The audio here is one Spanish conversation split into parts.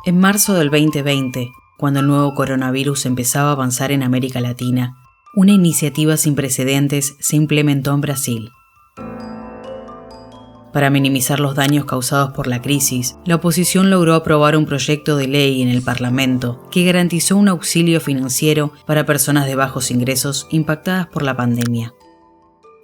En marzo del 2020, cuando el nuevo coronavirus empezaba a avanzar en América Latina, una iniciativa sin precedentes se implementó en Brasil. Para minimizar los daños causados por la crisis, la oposición logró aprobar un proyecto de ley en el Parlamento que garantizó un auxilio financiero para personas de bajos ingresos impactadas por la pandemia.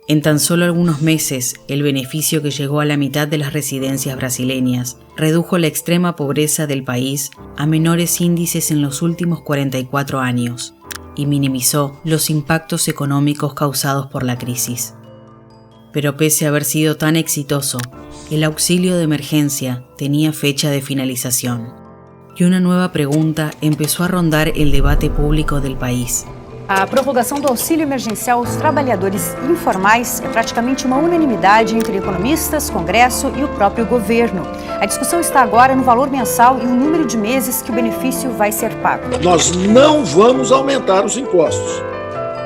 En tan solo algunos meses, el beneficio que llegó a la mitad de las residencias brasileñas redujo la extrema pobreza del país a menores índices en los últimos 44 años y minimizó los impactos económicos causados por la crisis. Pero pese a haber sido tan exitoso, el auxilio de emergencia tenía fecha de finalización. Y una nueva pregunta empezó a rondar el debate público del país. A prorrogação do auxílio emergencial aos trabalhadores informais é praticamente uma unanimidade entre economistas, Congresso e o próprio governo. A discussão está agora no valor mensal e no número de meses que o benefício vai ser pago. Nós não vamos aumentar os impostos.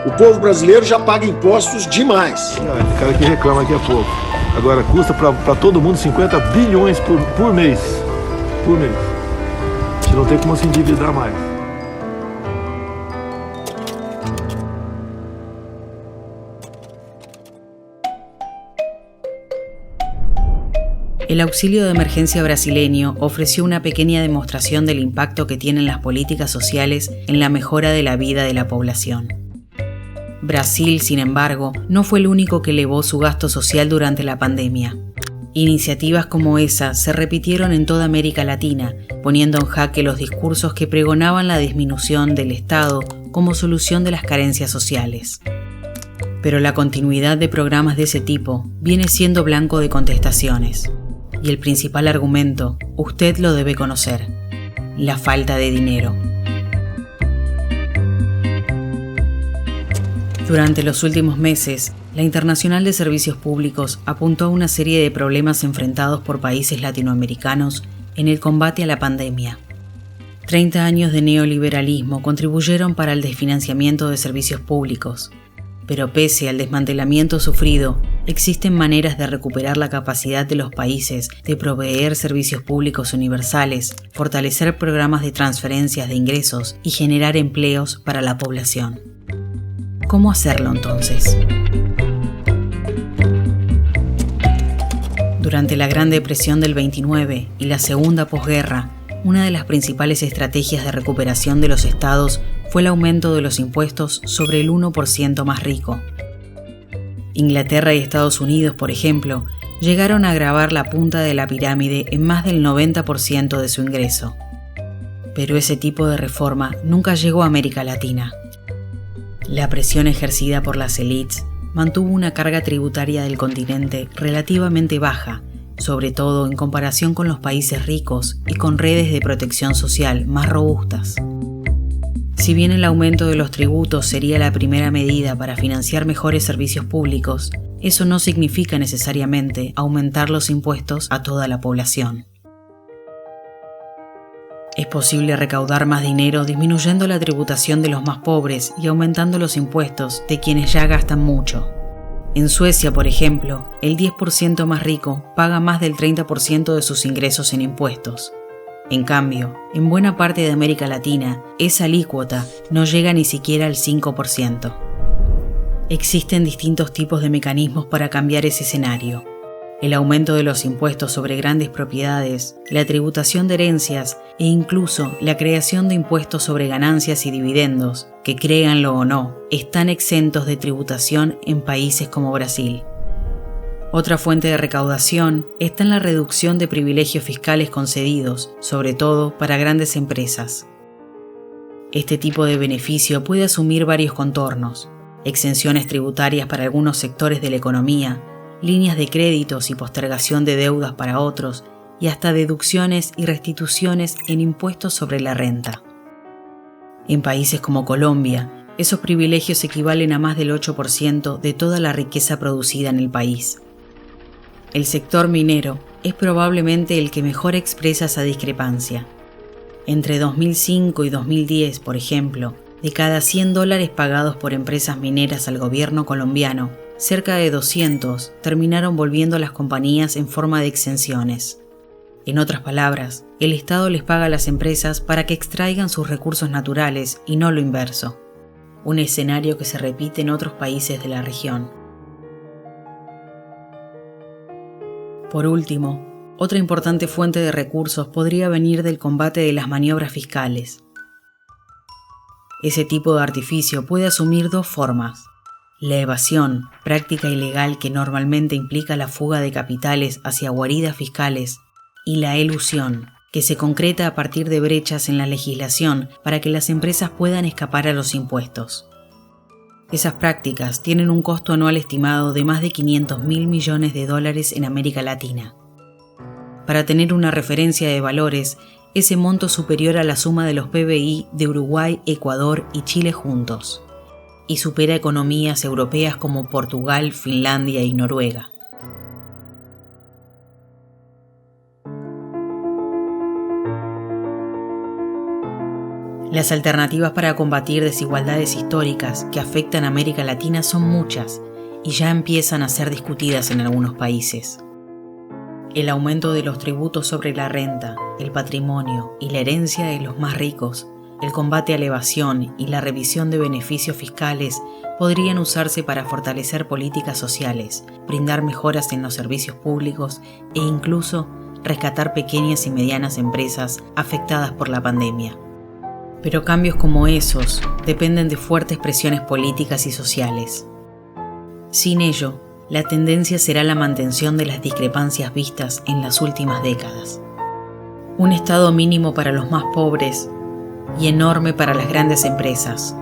O povo brasileiro já paga impostos demais. O cara que reclama aqui a pouco. Agora custa para todo mundo 50 bilhões por mês. Por mês. A gente não tem como se endividar mais. El auxilio de emergencia brasileño ofreció una pequeña demostración del impacto que tienen las políticas sociales en la mejora de la vida de la población. Brasil, sin embargo, no fue el único que elevó su gasto social durante la pandemia. Iniciativas como esa se repitieron en toda América Latina, poniendo en jaque los discursos que pregonaban la disminución del Estado como solución de las carencias sociales. Pero la continuidad de programas de ese tipo viene siendo blanco de contestaciones. Y el principal argumento, usted lo debe conocer: la falta de dinero. Durante los últimos meses, la Internacional de Servicios Públicos apuntó a una serie de problemas enfrentados por países latinoamericanos en el combate a la pandemia. 30 años de neoliberalismo contribuyeron para el desfinanciamiento de servicios públicos. Pero pese al desmantelamiento sufrido, existen maneras de recuperar la capacidad de los países de proveer servicios públicos universales, fortalecer programas de transferencias de ingresos y generar empleos para la población. ¿Cómo hacerlo entonces? Durante la Gran Depresión del 29 y la Segunda Posguerra, una de las principales estrategias de recuperación de los estados fue el aumento de los impuestos sobre el 1% más rico. Inglaterra y Estados Unidos, por ejemplo, llegaron a gravar la punta de la pirámide en más del 90% de su ingreso. Pero ese tipo de reforma nunca llegó a América Latina. La presión ejercida por las élites mantuvo una carga tributaria del continente relativamente baja, sobre todo en comparación con los países ricos y con redes de protección social más robustas. Si bien el aumento de los tributos sería la primera medida para financiar mejores servicios públicos, eso no significa necesariamente aumentar los impuestos a toda la población. Es posible recaudar más dinero disminuyendo la tributación de los más pobres y aumentando los impuestos de quienes ya gastan mucho. En Suecia, por ejemplo, el 10% más rico paga más del 30% de sus ingresos en impuestos. En cambio, en buena parte de América Latina, esa alícuota no llega ni siquiera al 5%. Existen distintos tipos de mecanismos para cambiar ese escenario. El aumento de los impuestos sobre grandes propiedades, la tributación de herencias e incluso la creación de impuestos sobre ganancias y dividendos, que créanlo o no, están exentos de tributación en países como Brasil. Otra fuente de recaudación está en la reducción de privilegios fiscales concedidos, sobre todo para grandes empresas. Este tipo de beneficio puede asumir varios contornos: exenciones tributarias para algunos sectores de la economía, líneas de créditos y postergación de deudas para otros, y hasta deducciones y restituciones en impuestos sobre la renta. En países como Colombia, esos privilegios equivalen a más del 8% de toda la riqueza producida en el país. El sector minero es probablemente el que mejor expresa esa discrepancia. Entre 2005 y 2010, por ejemplo, de cada $100 pagados por empresas mineras al gobierno colombiano, cerca de 200 terminaron volviendo a las compañías en forma de exenciones. En otras palabras, el Estado les paga a las empresas para que extraigan sus recursos naturales y no lo inverso. Un escenario que se repite en otros países de la región. Por último, otra importante fuente de recursos podría venir del combate de las maniobras fiscales. Ese tipo de artificio puede asumir dos formas. La evasión, práctica ilegal que normalmente implica la fuga de capitales hacia guaridas fiscales, y la elusión, que se concreta a partir de brechas en la legislación para que las empresas puedan escapar a los impuestos. Esas prácticas tienen un costo anual estimado de más de $500.000 millones en América Latina. Para tener una referencia de valores, ese monto es superior a la suma de los PBI de Uruguay, Ecuador y Chile juntos, y supera economías europeas como Portugal, Finlandia y Noruega. Las alternativas para combatir desigualdades históricas que afectan a América Latina son muchas y ya empiezan a ser discutidas en algunos países. El aumento de los tributos sobre la renta, el patrimonio y la herencia de los más ricos, el combate a la evasión y la revisión de beneficios fiscales podrían usarse para fortalecer políticas sociales, brindar mejoras en los servicios públicos e incluso rescatar pequeñas y medianas empresas afectadas por la pandemia. Pero cambios como esos dependen de fuertes presiones políticas y sociales. Sin ello, la tendencia será la mantención de las discrepancias vistas en las últimas décadas. Un estado mínimo para los más pobres y enorme para las grandes empresas.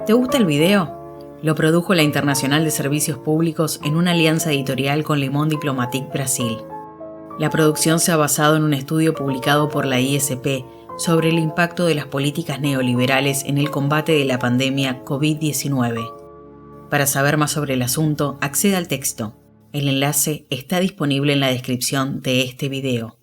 ¿Te gusta el video? Lo produjo la Internacional de Servicios Públicos en una alianza editorial con Le Monde Diplomatique Brasil. La producción se ha basado en un estudio publicado por la ISP sobre el impacto de las políticas neoliberales en el combate de la pandemia COVID-19. Para saber más sobre el asunto, acceda al texto. El enlace está disponible en la descripción de este video.